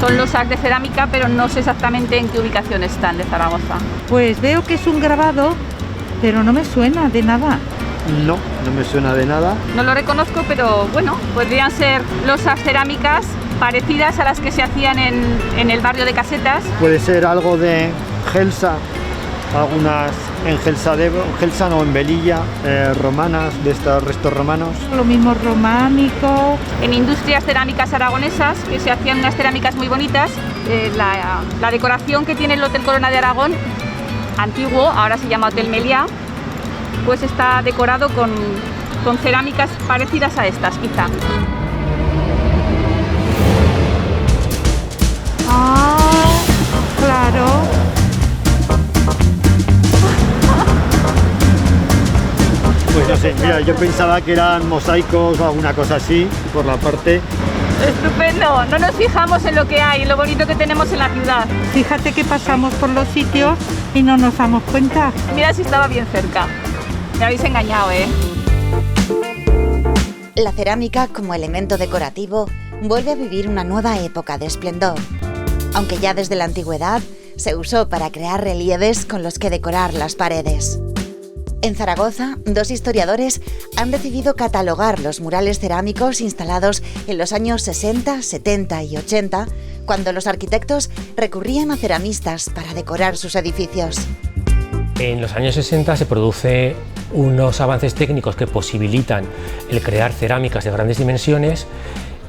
Son losas de cerámica, pero no sé exactamente en qué ubicación están de Zaragoza. Pues veo que es un grabado, pero no me suena de nada. No, no me suena de nada. No lo reconozco, pero bueno, podrían ser losas cerámicas parecidas a las que se hacían en el barrio de Casetas. Puede ser algo de Gelsa, algunas en Gelsa no, en Velilla, romanas, de estos restos romanos. Lo mismo románico. En industrias cerámicas aragonesas, que se hacían unas cerámicas muy bonitas, la decoración que tiene el Hotel Corona de Aragón, antiguo, ahora se llama Hotel Meliá, pues está decorado con cerámicas parecidas a estas, quizá. Ah, claro. Pues no sé, mira, yo pensaba que eran mosaicos o alguna cosa así, por la parte. Estupendo, no nos fijamos en lo que hay, en lo bonito que tenemos en la ciudad. Fíjate que pasamos por los sitios y no nos damos cuenta. Mira si estaba bien cerca. Me habéis engañado, ¿eh? La cerámica, como elemento decorativo, vuelve a vivir una nueva época de esplendor. Aunque ya desde la antigüedad se usó para crear relieves con los que decorar las paredes. En Zaragoza, 2 historiadores han decidido catalogar los murales cerámicos instalados en los años 60, 70 y 80, cuando los arquitectos recurrían a ceramistas para decorar sus edificios. En los años 60 se producen unos avances técnicos que posibilitan el crear cerámicas de grandes dimensiones,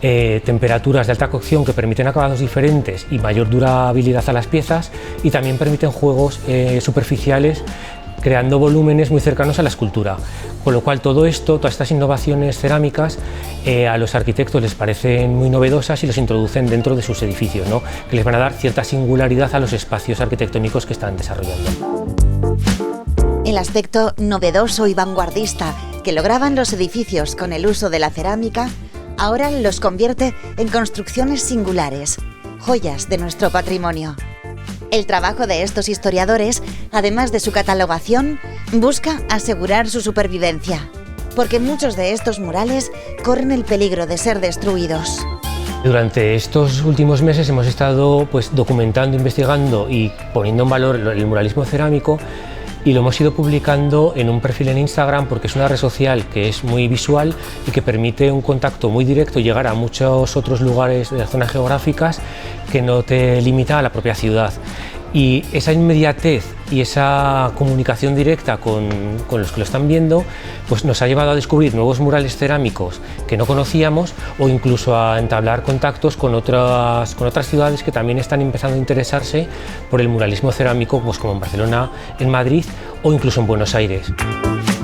temperaturas de alta cocción que permiten acabados diferentes y mayor durabilidad a las piezas, y también permiten juegos superficiales creando volúmenes muy cercanos a la escultura, con lo cual todo esto, todas estas innovaciones cerámicas a los arquitectos les parecen muy novedosas y los introducen dentro de sus edificios, ¿no? Que les van a dar cierta singularidad a los espacios arquitectónicos que están desarrollando. El aspecto novedoso y vanguardista que lograban los edificios con el uso de la cerámica ahora los convierte en construcciones singulares, joyas de nuestro patrimonio. El trabajo de estos historiadores, además de su catalogación, busca asegurar su supervivencia, porque muchos de estos murales corren el peligro de ser destruidos. Durante estos últimos meses hemos estado documentando, investigando y poniendo en valor el muralismo cerámico, y lo hemos ido publicando en un perfil en Instagram porque es una red social que es muy visual y que permite un contacto muy directo y llegar a muchos otros lugares de las zonas geográficas que no te limita a la propia ciudad. Y esa inmediatez y esa comunicación directa con los que lo están viendo pues nos ha llevado a descubrir nuevos murales cerámicos que no conocíamos, o incluso a entablar contactos con otras ciudades que también están empezando a interesarse por el muralismo cerámico, pues como en Barcelona, en Madrid o incluso en Buenos Aires.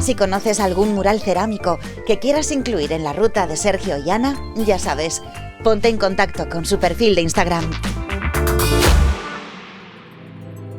Si conoces algún mural cerámico que quieras incluir en la ruta de Sergio y Ana, ya sabes, ponte en contacto con su perfil de Instagram.